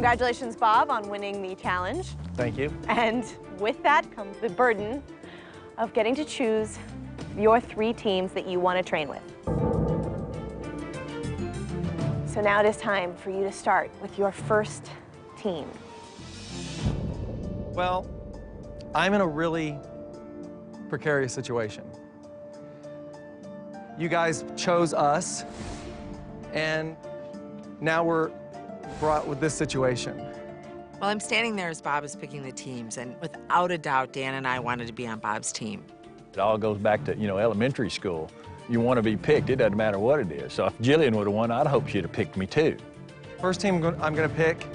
Congratulations, Bob, on winning the challenge. Thank you. And with that comes the burden of getting to choose your 3 teams that you want to train with. So now it is time for you to start with your first team. Well, I'm in a really precarious situation. You guys chose us, and now we're brought with this situation. Well, I'm standing there as Bob is picking the teams, and without a doubt, Dan and I wanted to be on Bob's team. It all goes back to, elementary school. You want to be picked, it doesn't matter what it is. So if Jillian would have won, I'd hope she'd have picked me too. First team I'm going to pick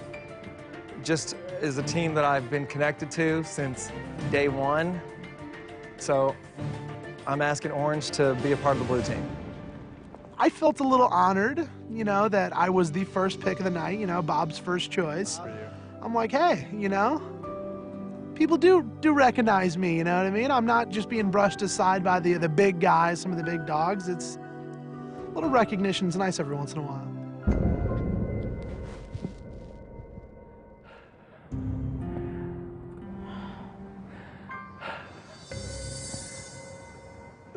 just is a team that I've been connected to since day 1. So I'm asking Orange to be a part of the blue team. I felt a little honored, that I was the first pick of the night, Bob's first choice. I'm like, hey, people do recognize me, you know what I mean? I'm not just being brushed aside by the big guys, some of the big dogs. It's a little recognition's nice every once in a while.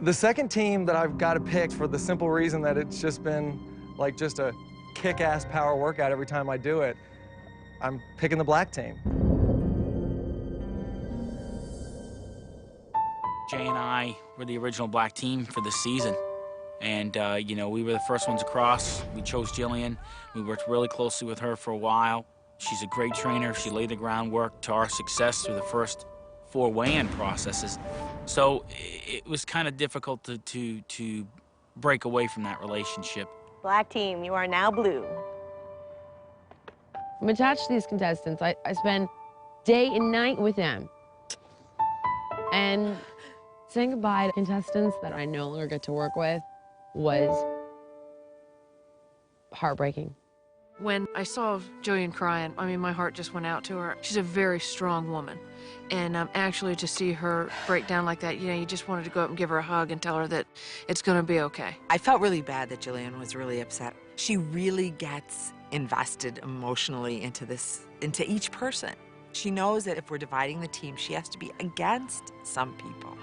The second team that I've got to pick, for the simple reason that it's just been like just a kick-ass power workout every time I do it, I'm picking the black team. Jay and I were the original black team for this season. And, we were the first ones across. We chose Jillian. We worked really closely with her for a while. She's a great trainer. She laid the groundwork to our success through the first 4 weigh-in processes. So it was kind of difficult to break away from that relationship. Black team, you are now blue. I'm attached to these contestants. I spend day and night with them. And saying goodbye to contestants that I no longer get to work with was heartbreaking. When I saw Jillian crying, my heart just went out to her. She's a very strong woman. And actually to see her break down like that, you just wanted to go up and give her a hug and tell her that it's gonna be okay. I felt really bad that Jillian was really upset. She really gets invested emotionally into each person. She knows that if we're dividing the team, she has to be against some people.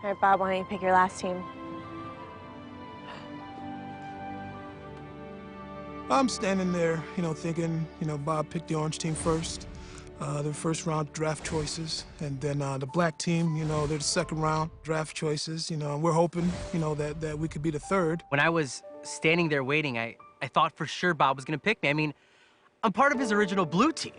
All right, Bob, why don't you pick your last team? I'm standing there, thinking, Bob picked the orange team first, the first round draft choices, and then the black team, they're the second round draft choices, and we're hoping, that we could be the third. When I was standing there waiting, I thought for sure Bob was gonna pick me. I'm part of his original blue team.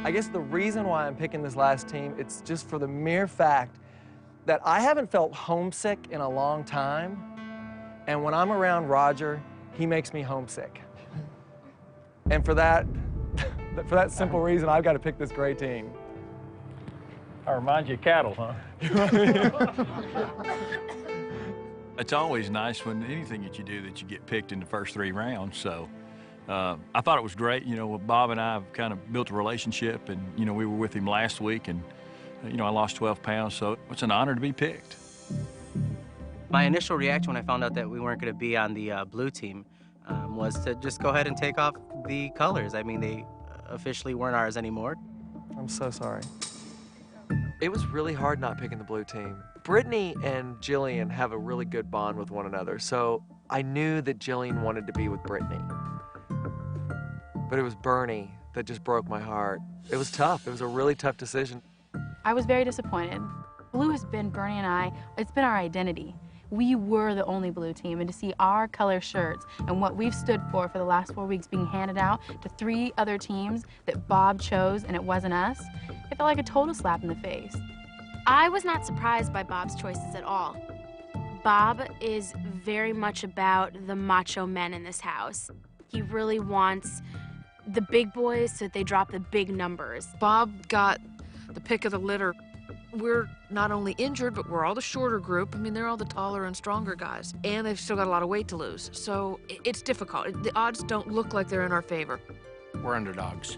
I guess the reason why I'm picking this last team, it's just for the mere fact that I haven't felt homesick in a long time. And when I'm around Roger, he makes me homesick. And for that simple reason, I've got to pick this great team. I remind you of cattle, huh? It's always nice when anything that you do that you get picked in the first 3 rounds. So I thought it was great. Bob and I have kind of built a relationship, and, we were with him last week, and, I lost 12 pounds, so it's an honor to be picked. My initial reaction when I found out that we weren't going to be on the blue team was to just go ahead and take off the colors. They officially weren't ours anymore. I'm so sorry. It was really hard not picking the blue team. Brittany and Jillian have a really good bond with one another, so I knew that Jillian wanted to be with Brittany. But it was Bernie that just broke my heart. It was tough. It was a really tough decision. I was very disappointed. Blue has been Bernie and I, it's been our identity. We were the only blue team, and to see our color shirts and what we've stood for the last 4 weeks being handed out to 3 other teams that Bob chose and it wasn't us, it felt like a total slap in the face. I was not surprised by Bob's choices at all. Bob is very much about the macho men in this house. He really wants the big boys so that they drop the big numbers. Bob got the pick of the litter. We're not only injured, but we're all the shorter group. They're all the taller and stronger guys. And they've still got a lot of weight to lose. So it's difficult. The odds don't look like they're in our favor. We're underdogs,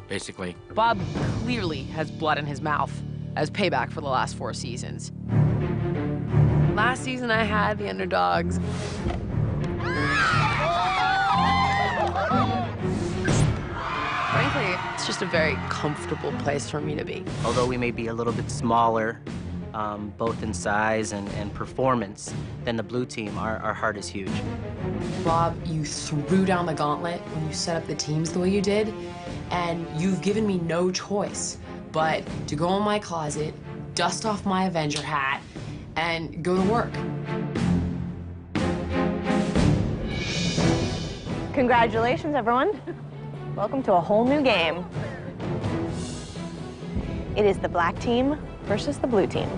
basically. Bob clearly has blood in his mouth. as payback for the last 4 seasons. Last season I had the underdogs. Frankly, it's just a very comfortable place for me to be. Although we may be a little bit smaller, both in size and performance, than the blue team, our heart is huge. Bob, you threw down the gauntlet when you set up the teams the way you did, and you've given me no choice but to go in my closet, dust off my Avenger hat, and go to work. Congratulations, everyone. Welcome to a whole new game. It is the black team versus the blue team.